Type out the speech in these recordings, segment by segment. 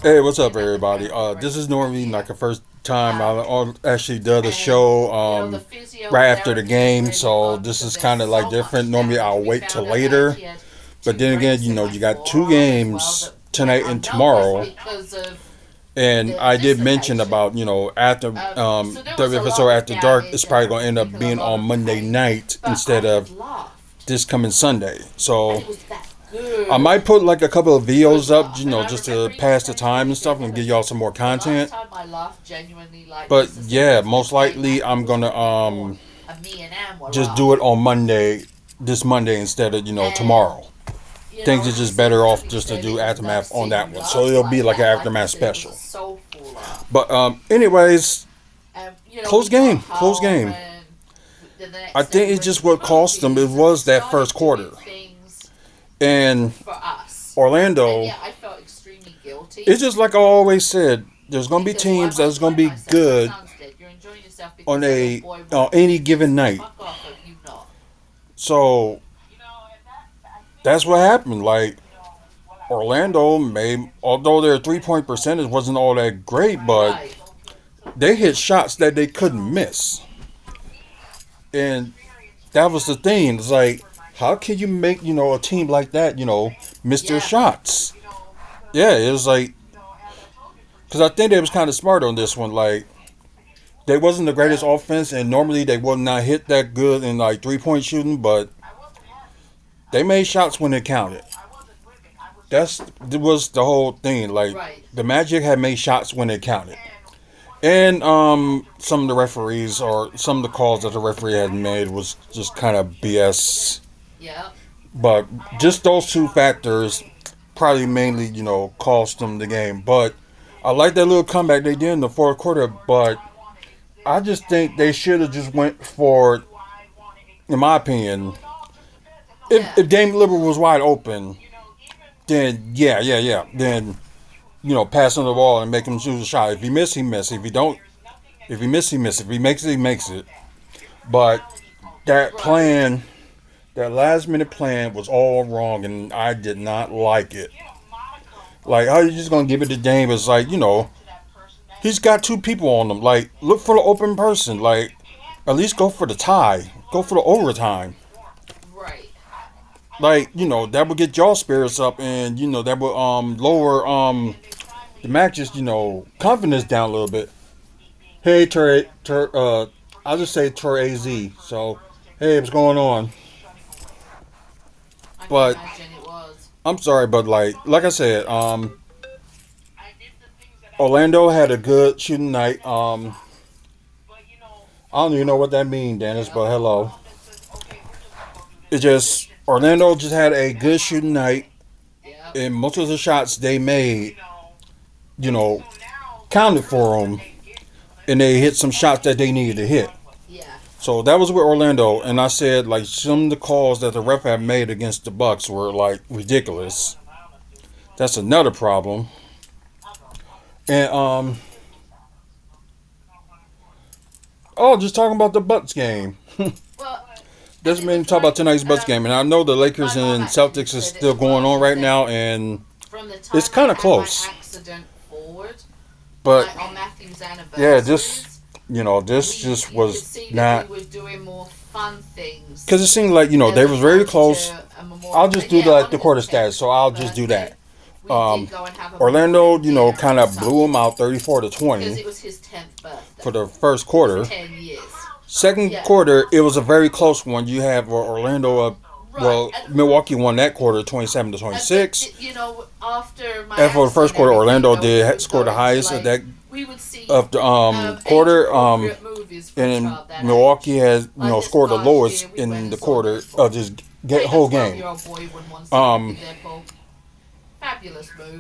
Hey, what's up, everybody? This is normally like the first time I actually did a show right after the game, so this is kind of like different. Normally, I'll wait till later, but then again, you got two games tonight and tomorrow, and I did mention about after WFSO after dark, it's probably going to end up being on Monday night instead of this coming Sunday. So I might put like a couple of videos up, just to pass the time and stuff and give y'all some more content. But yeah, most likely I'm gonna just do it on Monday, this Monday instead of tomorrow. Things are just better off just to do aftermath on that one, so it'll be like an aftermath special. But anyways, close game. I think it's just what cost them. It was that first quarter, and Orlando. It's just like I always said. There's gonna be teams that's gonna be good on a on any given night. So that's what happened. Like Orlando made, although their 3 point percentage wasn't all that great, but they hit shots that they couldn't miss, and that was the thing. It's like, how can you make a team like that miss their shots? Yeah, it was like, because I think they was kind of smart on this one. Like, they wasn't the greatest offense, and normally they would not hit that good in like 3 point shooting, but they made shots when it counted. That was the whole thing. Like, the Magic had made shots when it counted, and some of the referees or some of the calls that the referee had made was just kind of BS. But just those two factors probably mainly cost them the game. But I like that little comeback they did in the fourth quarter. But I just think they should have just went for, in my opinion, if Dame Lillard was wide open, then yeah. Then pass him the ball and make him shoot a shot. If he miss, he miss. If he don't, if he miss, he miss. If he makes it, he makes it. But that plan, that last minute plan, was all wrong, and I did not like it. Like, how you just gonna give it to Dame? It's like, he's got two people on him. Like, look for the open person. Like, at least go for the tie. Go for the overtime. Like, that would get y'all spirits up, and that would lower the match's confidence down a little bit. Hey, I'll just say Tur AZ. So, hey, what's going on? But I'm sorry, but like I said, Orlando had a good shooting night. I don't even know what that means, Dennis, but hello. It just Orlando just had a good shooting night, and most of the shots they made, you know, counted for them, and they hit some shots that they needed to hit. So that was with Orlando, and I said like some of the calls that the ref had made against the Bucks were like ridiculous. That's another problem. And just talking about the Bucks game. Doesn't mean to talk about tonight's Bucks game, and I know the Lakers and Celtics is still going on right now, and it's kind of close. But yeah, this just was not, because it seemed like they was very close. I'll just do the quarter stats, so I'll just do that. Orlando, kind of blew them out 34-20 for the first quarter. Second quarter, it was a very close one. You have Orlando up. Well, Milwaukee won that quarter, 27-26. And for the first quarter, Orlando did score the highest of that of the quarter. And Milwaukee has scored the lowest in the quarter of this whole game.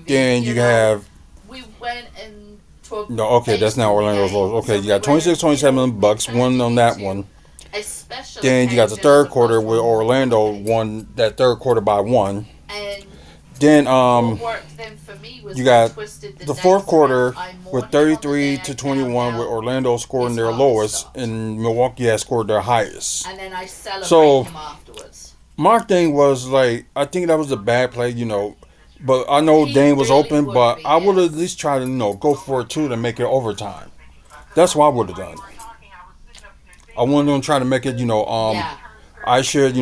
Then you have. No, okay, that's not Orlando's lowest. Okay, you got 26-27 Bucks won on that one. Then you got the third quarter where Orlando won that third quarter by one. Then you got the fourth quarter with 33-21 with Orlando scoring their lowest and Milwaukee has scored their highest. So my thing was like, I think that was a bad play. But I know He Dane was really open, would but be, I would at yes. least try to, go for it too to make it overtime. That's what I would have done. I wanted them to try to make it, Yeah. I should,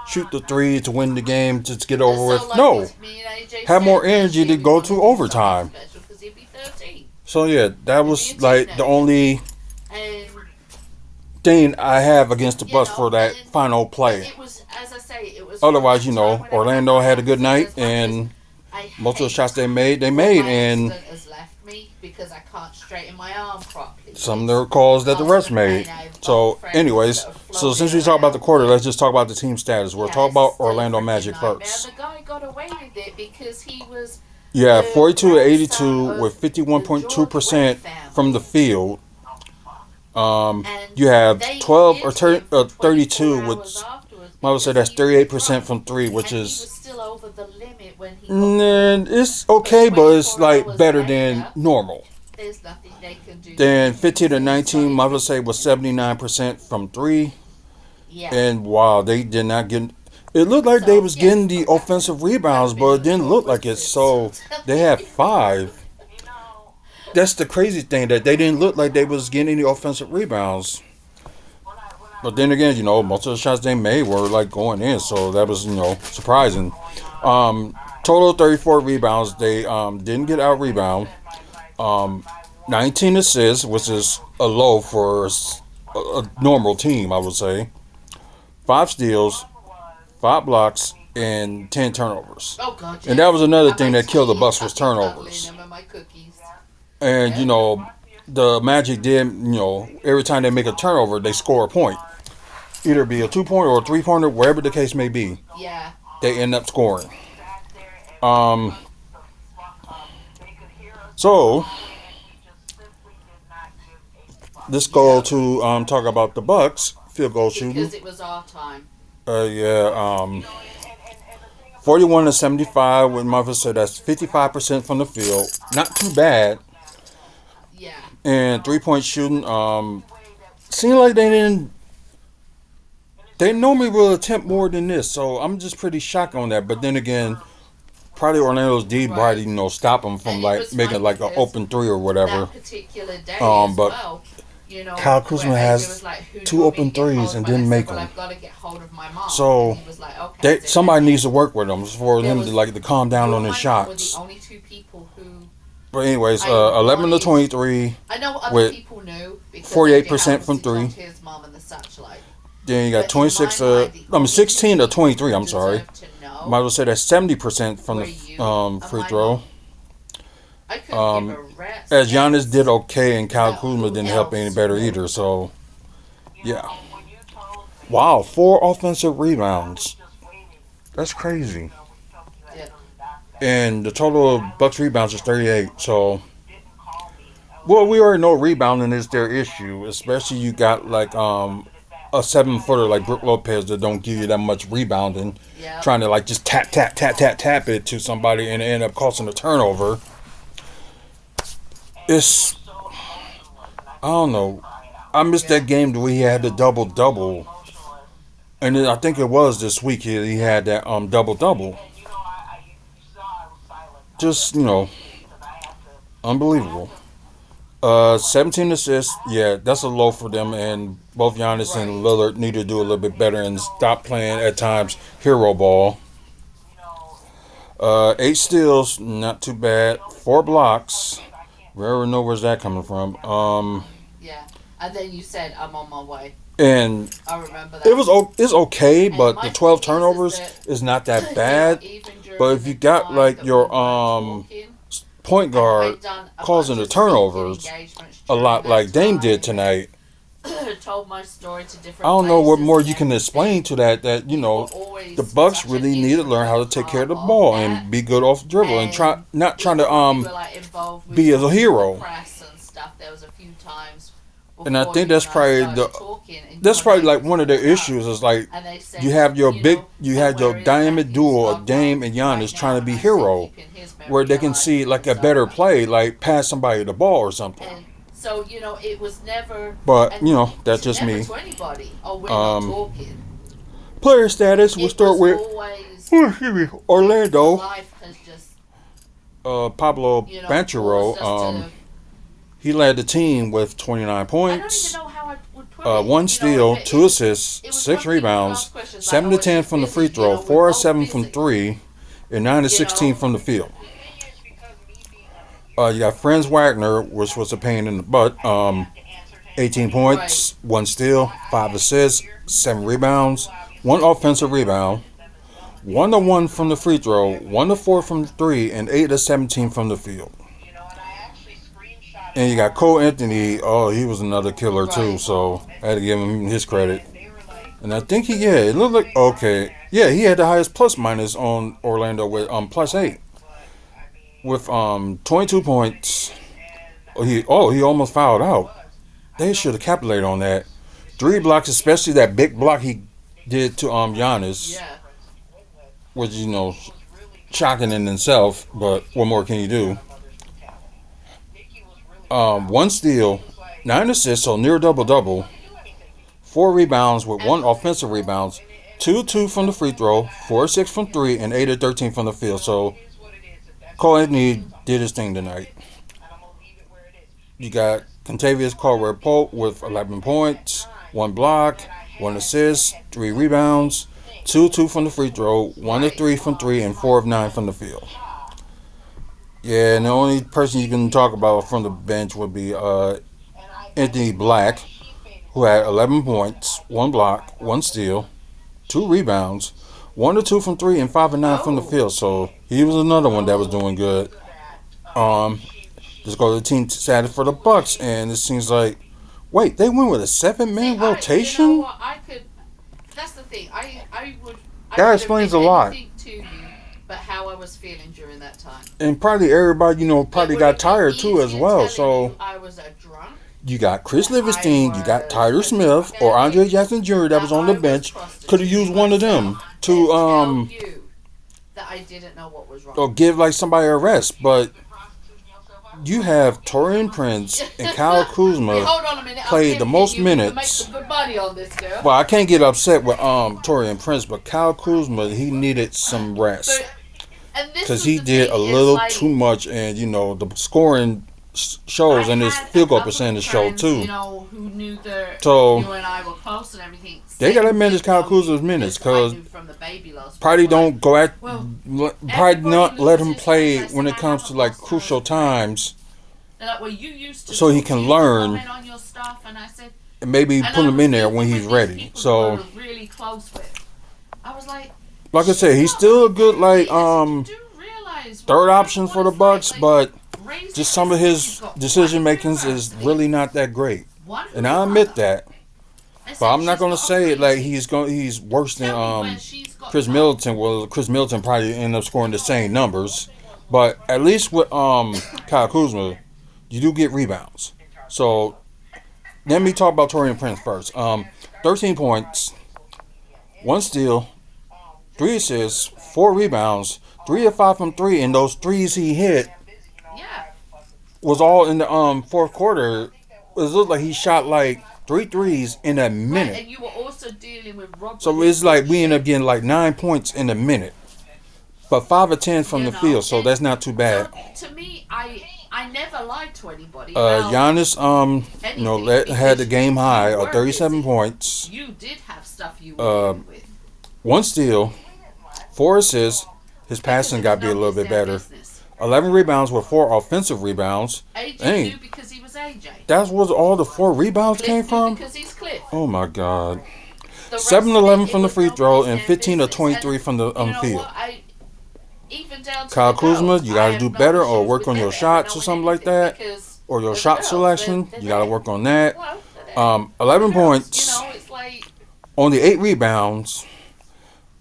shoot the three to win the game to get over So, with. like No, as me and AJ have more said, this energy year to we go want to to do something overtime. special because he'll be 13. So yeah, that He'll be a was like the teenager. only And, thing I have against the you Bucks know, for that and final but play. it was, as I say, it was from Otherwise, that time whenever that Orlando guy had a good opposite night, as much as and I most of the shots hate they what made, my and accident has left me because I can't straighten my arm properly. some of It's the calls that the refs constant pain. made. I have bone So, fragments that anyways, are so floating since we talk about the around. quarter, let's just talk about the team status. We'll Yeah, talk it's about still a Orlando freaking Magic nightmare. first. The guy got away with it because he was Yeah, the 42 to grandson 82 with of the George Brett 51.2% from the family. field. And You have they 12 or hid him for 32, 24 hours which afterwards I would say because that's he was 38% drunk. from three, which And he was is still over the limit when he got caught. it's But okay, but it's 24 like hours better than later, normal. there's nothing they can do to Then make him 15 to fully 19, I would solid. say was 79% from three, Yeah. and wow, they did not get. It looked like they So, was yeah, getting the offensive that rebounds, would be but in it the didn't look like Taurus it. So instance. they had five. That's the crazy thing that they didn't look like they was getting any offensive rebounds. But then again, most of the shots they made were like going in, so that was surprising. Total 34 rebounds. They didn't get out rebound. Um, 19 assists, which is a low for a normal team, I would say. Five steals, five blocks, and 10 turnovers. Oh, God, And that yeah. was another And thing my that killed the tea, Bucks was I've been cuddling turnovers. them and my cookies. And Yep. the Magic did, every time they make a turnover, they score a point. Either be a 2 pointer or a 3 pointer, wherever the case may be, Yeah. they end up scoring. Um, so let's go Yep. to talk about the Bucks field goal shooting. Because it was our time. Yeah, 41 to 75 with Memphis, so that's 55% from the field. Not too bad. Yeah. And 3 point shooting, seemed like they didn't. They normally will attempt more than this, so I'm just pretty shocked on that. But then again, probably Orlando's D probably Right. stop them from And it like was making funny like an because open three or whatever. that particular day as But well, Kyle where Kuzma AJ was has like, who do you two want me to open get threes hold of? and And I didn't said, make well, them. I've got to get hold of my mom. And So he was like, okay. somebody needs to work with him for There him to was, like to calm you down on and his my mom were the shots. only two people who But anyways, I 11 to wanted. 23 I know other with people knew because AJ 48% happens from to talk three. to his mom in the Satchelight. Then you got But in my 26. mind, the only two 16 to people 23. who I'm sorry. deserve to Might as know well say that's 70% from were the you and free my throw. mom. I couldn't give Um, a rat's as Giannis did ass okay, and Kyle about Kuzma who didn't help any else better knew. either. So yeah, wow, 4 offensive rebounds. That's crazy. Yeah. And the total of Bucks rebounds is 38. So well, we already know rebounding is their issue, especially you got like a 7 footer like Brook Lopez that don't give you that much rebounding, Yep. trying to like just tap tap tap tap tap it to somebody and end up causing a turnover. It's I don't know. I missed Yeah. that game where he had the double double, and then I think it was this week he had that double double. Just unbelievable. 17 assists. Yeah, that's a low for them, and both Giannis and Right. Lillard need to do a little bit better and stop playing at times hero ball. 8 steals, not too bad. 4 blocks. Wherever know where's that coming from. Yeah. And then you said, I'm on my way. And I remember it that. was it's okay, And but the my 12 thing is turnovers that, is not that bad. even But during if the you got time like that we your weren't talking, point and guard I'd done a causing bunch the of speaking turnovers engagements a during lot that like Dame did time tonight, and told my story to I different don't know what places more and you can explain everything, to that. That you were the always Bucks such an really need to learn how integral to take care of part the of ball that. and be good off the dribble and And not trying to even when we were like involved with be as a talking to the hero. press and stuff, there was a few times And I before think you that's and I probably started talking, and you that's and I probably like just one of their caught up, issues is like and they said, you have your you and had your where is that diamond new duo of Stockholm Dame and right Giannis trying now? to And be I said, hero, keeping his where memory they can alive see until like it's a better over. play, like pass somebody the ball or something. And so, it was never, But and that's just never me. to anybody, oh, we're not Um, talking. Player status. We'll It start was with always excuse me, But Orlando, life has just, Pablo caused Banchero, us to. he led the team with 29 I don't even points, know how I would put it. one steal, two assists, It was six one thing when you rebounds, ask questions like, 7 "Oh, to is 10 she from the busy?" free throw, We're 4 or both 7 from busy. 3, and 9 to You 16 know. from the field. You got Franz Wagner, which was a pain in the butt. 18 Right. points, one steal, 5 assists, 7 rebounds, one offensive rebound, 1 to 1 from the free throw, 1 to 4 from 3, and 8 to 17 from the field. And you got Cole Anthony. Oh, he was another killer too. Right. So I had to give him his credit. And I think it looked like okay. Yeah, he had the highest plus minus on Orlando with +8 with 22 points. He almost fouled out. They should have capitulated on that. 3 blocks, especially that big block he did to Giannis, Yeah. which shocking in itself. But what more can you do? One steal, 9 assists, so near double double. 4 rebounds with And 1 offensive rebounds. 2 from the free throw, 4 6 from 3, and 8 of 13 from the field. So Cole Anthony did his thing tonight. You got Contavious Caldwell Pope with 11 points, 1 block, 1 assist, 3 rebounds, 2 from the free throw, 1 of Right. 3 from 3, and 4 of 9 from the field. Yeah, and the only person you can talk about from the bench would be Anthony Black, who had 11 points, 1 block, 1 steal, 2 rebounds, 1 or 2 from 3, and 5 and 9 from the Oh. field. So he was another one that was Oh. doing good. Um, let's go to the team status for the Bucks, and it seems like wait, they went with a 7-man See, you know rotation. what? I could. That's the thing. I would. I That could explains a admit lot. anything to you, but how I was feeling during that time. And probably everybody, probably It would got have been tired too as easier well. telling So you I was a drunk. you got Chris That I Livingston, you got was Tyler a Smith, drug or Andre addict. Jackson Jr. that was That on the I was bench. Could have used prostituting one of myself. them Than to tell you that I didn't know what was wrong. or give like somebody a rest. But you have Torian Prince and Kyle Wait, Kuzma hold on a minute. I'm played the pimping most you. You can make minutes. some good money on this, girl. Well, I can't get upset with Torian Prince, but Kyle Kuzma, he needed some rest But and this because was he the did thing, a it's little like, too much, and the scoring shows, I and his had a field goal couple of percentage showed friends, too. who knew that So you and I were close and everything. they gotta said manage that, Kyle Kuzma's minutes I because knew from the baby last probably week, like, don't go at well, probably not everybody let him loses play friends. I when said, it I comes to haven't like lost crucial those friends. times, They're like, well, you used to so he talk, can you used to learn comment on your stuff, and I said, and maybe and put I him was in there when speaking he's with these ready. people who I So was really close with. I was like, like I said, he's shut still a up, good like Andy. I said, you do realize third what option for the it's Bucks, like. but Raise just your some of hands. his You've got decision one makings is university, really not that great, one and I admit brother. that. I But said, I'm not she's gonna got a say it like preteen. he's worse than Tell me where she's got Chris time. Middleton. Well, Chris Middleton probably ended up scoring the same numbers, but at least with Kyle Kuzma, you do get rebounds. So let me talk about Torian Prince first. 13 points, 1 steal, 3 assists, 4 rebounds, 3 of 5 from 3, and those threes he hit Yeah. was all in the fourth quarter. It looked like he shot like 3 threes in a Right, minute. and you were also dealing with Rob. So it's like we end up getting like 9 points in a minute, but 5 or 10 from the field. So that's not too bad. So to me, I never lied to anybody about Giannis, anything had the because game high you of were 37 busy. points, You did have stuff you were uh, dealing with 1 steal, 4 assists. His because passing it got was to be a none little of bit their better. business. 11 rebounds with 4 offensive rebounds. AJ Dang. knew because he was AJ. That's where all the 4 rebounds came Cliff knew from? because he's Cliff. Oh my God. The rest 7 of 11 it from the was free throw nobody's and damn 15 to business. 23 And from the you know field. what? Even down to Kyle the girls, Kuzma, you got I to have do no better or issues work with on them your ever shots or knowing something like anything that. because Or your as shot girls, selection. they're You got to there. work on that. Well, they're there. 11 Girls, points, it's like only 8 rebounds.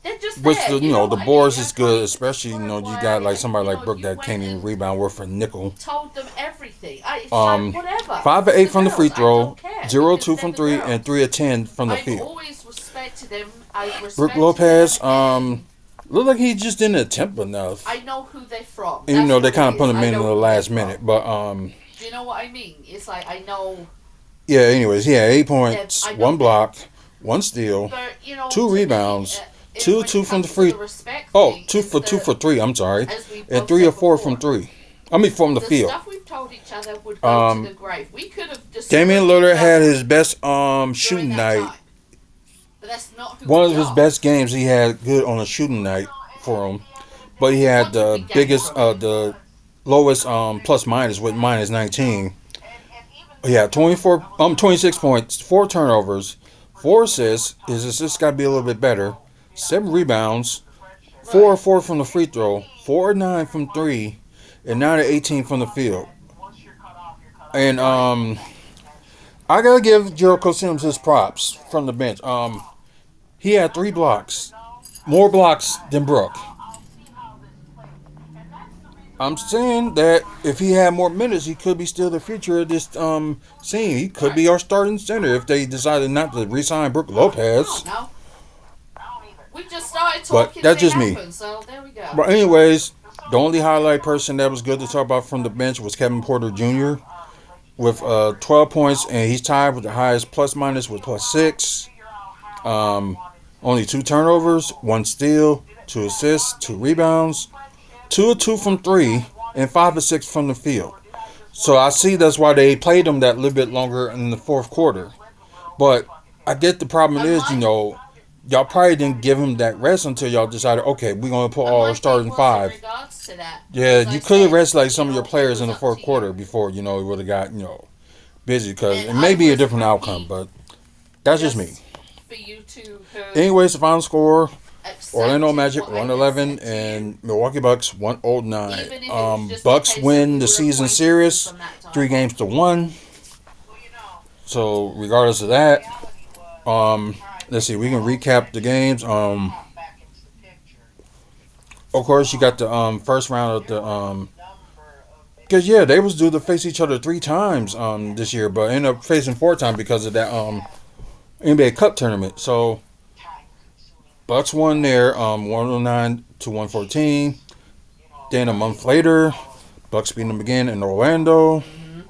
they're just Which there. the I boards mean, is I told good, you especially with the you scoring got like play, somebody like Brooke you that went can't even and rebound worth a nickel. told them everything. It's Um, like whatever. 5 of It's 8 the from the girls. free I throw, don't care 0 because 2 they're from the 3, girls. and 3 of 10 from the I've field. always respected them. I've Brooke respected Lopez, them, and looked like he just didn't attempt enough. I know who they're from. Even That's though they what kind it of put is. him I in know the who they're last from. minute. But Do you know what I mean? It's like I know yeah. Anyways, yeah, 8 that points, I know 1 that. block, 1 steal, But 2 to me, rebounds, two, when it two from the comes to free. the respect Oh, thing, two is for two that, for three. I'm sorry, as we and both three or said four from before, three. I mean from the the field. stuff we've told each other would go to the Um, grave. We could have Damian destroyed each Lillard had other his best during shooting that night. time, but that's not who One we of his are. best games he had good on a shooting night for him, but he had What did we the gain biggest, from it? the lowest plus minus with minus 19. Yeah, 24, 26 points, 4 turnovers, 4 assists. His assists got to be a little bit better. 7 rebounds, 4 or Right. 4 from the free throw, 4 or 9 from three, and 9 or 18 from the field. And Right. I gotta give Jericho Sims his props from the bench. He had 3 blocks, more blocks than Brook. I'm saying that if he had more minutes, he could be still the future of this scene. He could Right. be our starting center if they decided not to re-sign Brook I Lopez. don't know. We just started But talking and that's it just me. happened, so there we go. But anyways, the only highlight person that was good to talk about from the bench was Kevin Porter Jr. with 12 points, and he's tied with the highest plus minus with plus 6. Um, Only 2 turnovers, 1 steal, 2 assists, 2 rebounds, 2 of 2 from three, and 5 of 6 from the field. So I see that's why they played him that little bit longer in the fourth quarter. But I get the problem And is, y'all probably didn't give him that rest until y'all decided, okay, we're going to put all my our thing starting was in five. regards to that, Yeah, as I you could have said, rested like some of your it players in was the up fourth to you. quarter before, it would have got, busy because And it I may be a was different outcome, happy but that's just me. just for you to have Anyways, the final score Orlando accepted Magic what I had 111 said to you, and Milwaukee Bucks 109. even if it was just a Bucks case of win we the were season acquaintances series from that time 3 games to 1. So regardless of that, um, let's see, we can recap the games. Of course, you got the first round of the because yeah, they was due to face each other 3 times this year, but ended up facing 4 times because of that NBA Cup tournament. So Bucks won there 109 to 114. Then a month later, Bucks beat them again in Orlando, hmm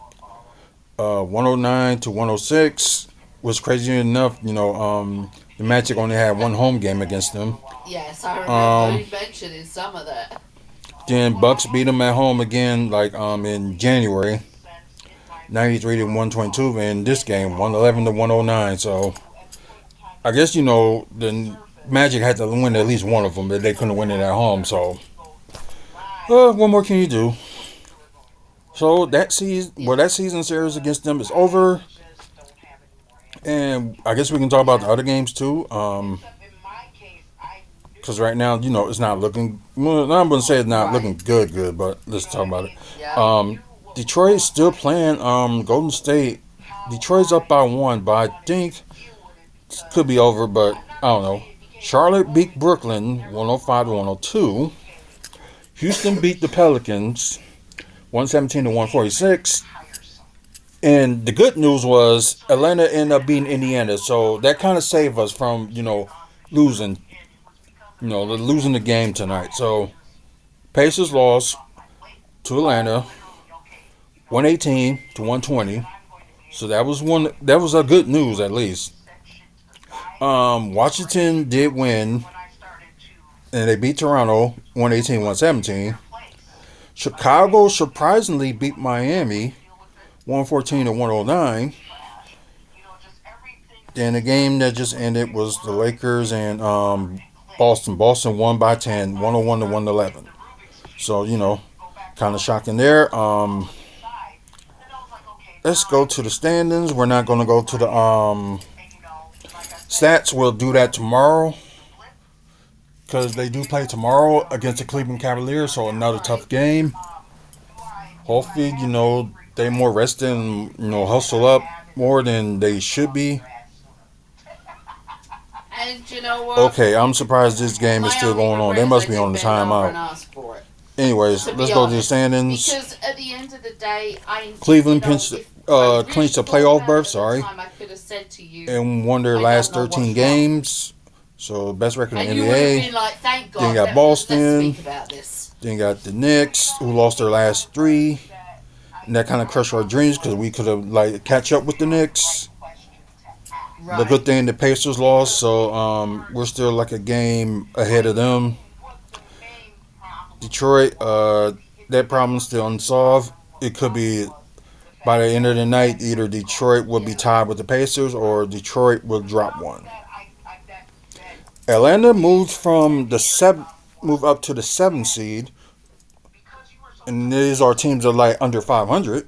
109 to 106. Was crazy enough, the Magic only had one home game against them. Yes, I remember Um, you mentioning some of that. then Bucks beat them at home again, like in January, 93 to 122. In this game, 111 to 109. So I guess the Magic had to win at least one of them, but they couldn't win it at home. So what more can you do? So Yeah. that season series against them is over, and I guess we can talk about the other games too. Because right now, it's not looking. Well, I'm gonna say it's not Right. looking good, but let's talk about it. Yeah. Detroit's still playing. Golden State. Detroit's up by 1, but I think it could be over. But I don't know. Charlotte beat Brooklyn 105 to 102. Houston beat the Pelicans 117 to 146. And the good news was Atlanta ended up beating Indiana, so that kind of saved us from losing, losing the game tonight. So Pacers lost to Atlanta 118 to 120. So that was one. That was a good news at least. Washington did win, and they beat Toronto 118-117. Chicago surprisingly beat Miami 114 to 109. Then the game that just ended was the Lakers and Boston. Boston won by 10, 101 to 111. So, kind of shocking there. Let's go to the standings. We're not going to go to the stats. We'll do that tomorrow because they do play tomorrow against the Cleveland Cavaliers. So another tough Right. game. Hopefully, they more rested and, hustle up more than they should be. And you know what? Okay, I'm surprised this game is My still only going on. regret They is I must be on didn't the bend over and timeout. ask for it. Anyways, To let's be go to the honest, standings. because at the end of the day, Cleveland clinched a thought playoff about berth, it at the sorry, time, I could have said to you, and won their I don't last know 13 what's wrong. games. So, best record in And the you would have NBA. been like, thank Then you God, got let's Boston. speak about this. Then you got the Knicks, who lost their last 3. And that kind of crushed our dreams because we could have, catch up with the Knicks. The good Right. thing the Pacers lost, so we're still like a game ahead of them. Detroit, that problem's still unsolved. It could be by the end of the night, either Detroit will be tied with the Pacers or Detroit will drop one. Atlanta moved from the move up to the 7th seed, and these are teams that are like under 500.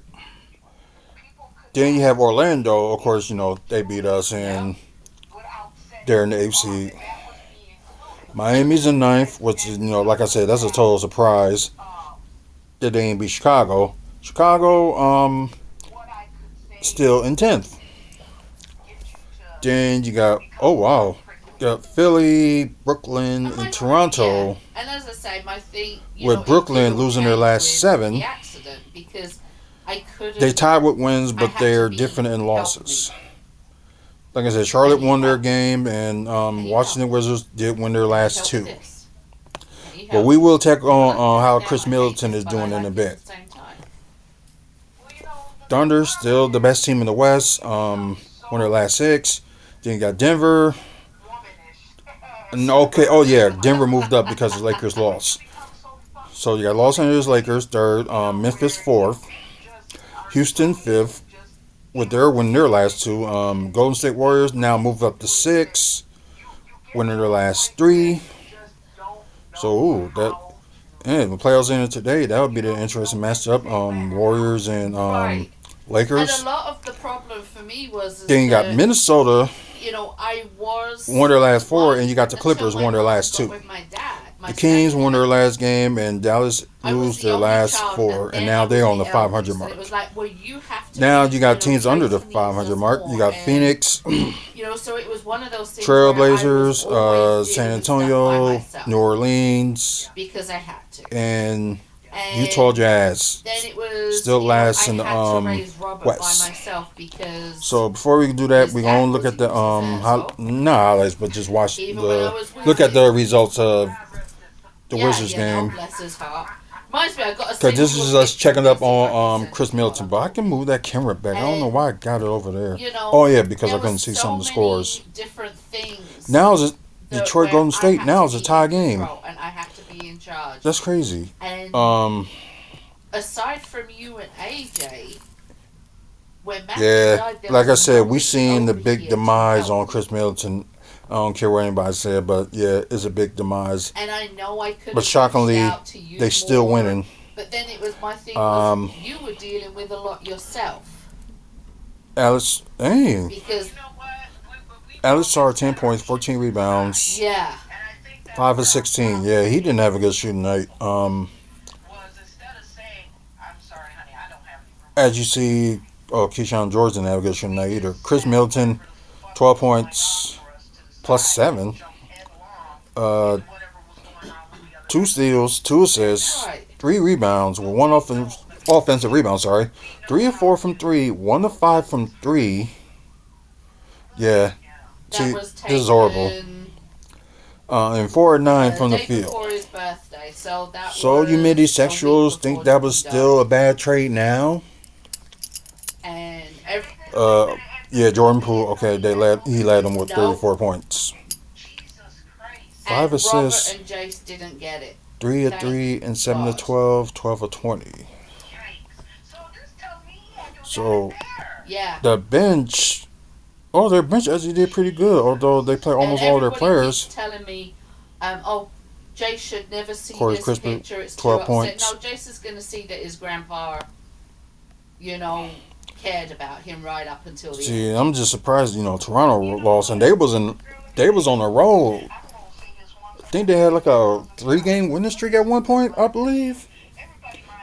Then you have Orlando, of course, they beat us Yep. and they're in the 8th seed. Miami's in ninth, which is, like I said, that's a total surprise that they ain't beat Chicago. Chicago, still in 10th. Then you got, oh wow, you got Philly, Brooklyn, And and yeah, Toronto, and as I say, my thing, with it did Brooklyn all losing their change last with the 7. accident because I They couldn't. tied with wins, I but had to they're be different in healthy, losses. Like I said, and Charlotte you won their help, game, and and you help, Washington Wizards did win their and you last help with 2. this, and you But help. we will check You on like this how now? Chris I hate Middleton this, is but I doing in a like it at bit. the same time. Thunder still the best team in the West. Won their last 6. Then you got Denver. And okay, oh yeah, Denver moved up because the Lakers lost. So you got Los Angeles Lakers third, Memphis fourth, Houston fifth with their winning their last 2. Golden State Warriors now moved up to 6, winning their last 3. So that and the playoffs ended today. That would be the interesting matchup. Warriors and Right. And a Lakers. lot of the problem for me was is Then you got that Minnesota I won was their last 4, and one you got the until Clippers my won their mum last got 2. with my dad, my The Kings won their stepdad. last game, and Dallas I was lose the their only last child, 4, and and then now I they're was on the the 500 eldest, and it mark. was like, well, you have to Now be, you got teams under the raised me as a 500 mark. You four, got and Phoenix, so it was one of those things where I was Trailblazers, always San dealing with stuff by Antonio, New myself Orleans, because I had to, and Utah and Jazz. then it was, Still I last in the had to raise Robert by West. myself because So before we can do that, his we're gonna dad look was a at the useless asshole. not highlights, but just watch Even when I the was with look at him. the results of the Yeah, Wizards yeah, no, game. bless his heart. Reminds me, I got to Cause send this you a is us picture checking up and see if I can on send it Chris to you while Middleton, I'm but I on. can move that camera back. I don't know And why I got it over there. you Oh know, yeah, because there I was couldn't see some so of the many scores. different things Now it's that Detroit where Golden I State. had Now to it's a be tie in game. control and I had to be in charge. That's crazy. And Um, aside from you and AJ, when Matthew yeah, died, there like was I said, we nobody seen the over big here to demise help on me. Chris Middleton. I don't care what anybody said, but yeah, it's a big demise. And I know I could But have reached shockingly, out to you they still more, winning. but then it was my thing was Um, you were dealing with a lot yourself Alex, dang, because Alex saw 10 points, 14 rebounds, yeah, 5 of 16. Yeah, he didn't have a good shooting night. As you see, Keyshawn George didn't have a good shooting night either. Chris Middleton, 12 points plus 7. Uh, 2 steals, 2 assists, right. 3 rebounds, with 1 offensive rebound, sorry. 3 of 4 from 3, 1 of 5 from 3. Yeah, That see, was this is horrible. taken And 4 of 9 the from the day field. before his birthday, so that So you was a week sexuals think before that was he still a died. bad trade now? And Uh, yeah, Jordan Poole. Okay, he led them with no, 34 points, 5 and Robert assists, and Jace didn't get it. 3 of Thank 3, and 7 of God. 12, 12 of 20. So Yeah, the bench, their bench actually did pretty good. Although they play and almost all their everybody keeps players. telling me, oh, Jace should never see Corey this Crispin, picture. It's too 12 upset. points. No, Jace is going to see that his grandpa, you know, cared about him right up until the See, end. I'm just surprised. Toronto lost, and they was on a roll. I think they had like a 3-game winning streak at one point, I believe.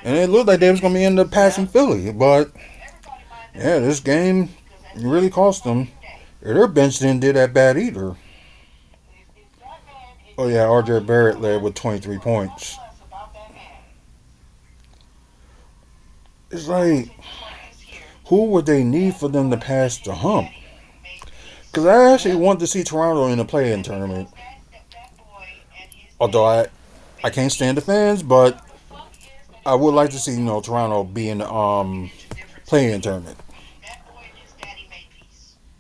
And it looked like they was gonna be end up passing Yeah. Philly, but yeah, this game really cost them. Their bench didn't do that bad either. Oh yeah, RJ Barrett led with 23 points. It's like, who would they need for them to pass the hump? Because I actually Yeah. want to see Toronto in the play-in tournament. Although I can't stand the fans, but I would like to see Toronto be in the play-in tournament.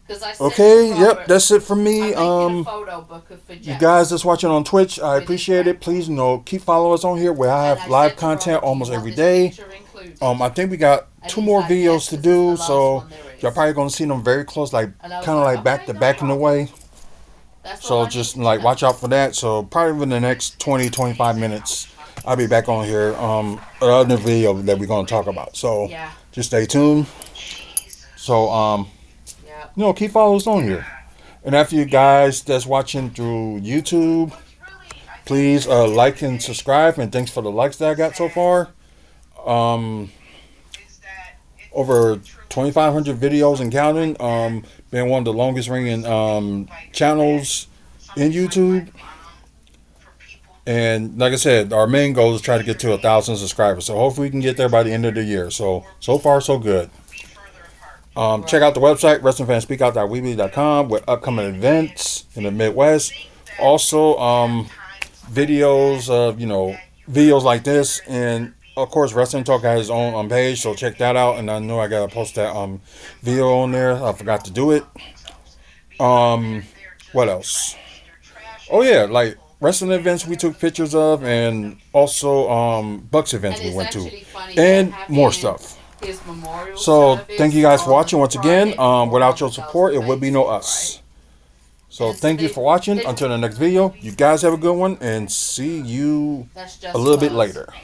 Because I said to Okay, yep, Robert, that's it for me. I'm making a photo book for You Jeff guys that's watching on Twitch, I with his appreciate it. grandpa. Please, keep following us on here where I And have I live said to content Robert, do you almost want every this day. picture included? I think we got And two he's more like, yes, videos to because it's the do, last so one there y'all is. probably gonna see them very close, like And I was kind of like, like back okay, to no back in the problem. way. That's all So I just needed to like know. watch out for that. So probably within the next 20-25 minutes, I'll be back on here. Another video that we're gonna talk about. So Yeah. just stay tuned. So Yeah. keep following us on here. And after you guys that's watching through YouTube, please like and subscribe. And thanks for the likes that I got so far. Um, Over 2,500 videos and counting. Been one of the longest ringing channels in YouTube. And like I said, our main goal is try to get to 1,000 subscribers. So hopefully we can get there by the end of the year. So far so good. Check out Right. the website, wrestlingfanspeakout.weebly.com, with upcoming events in the Midwest. Also, videos of, videos like this. And of course, Wrestling Talk has his own page, so check that out. And I know I gotta post that video on there. I forgot to do it. Um, what else? Oh yeah, like wrestling events we took pictures of, and also Bucks events And we it's went to, actually funny, they're and more having stuff. his memorial So thank you service guys for on watching once again. Friday before all Without your the girls support, go it would back be to no school, right? us. So And so thank you for watching. Until the next video, you guys have a good one, and see you that's a just little bit cause later.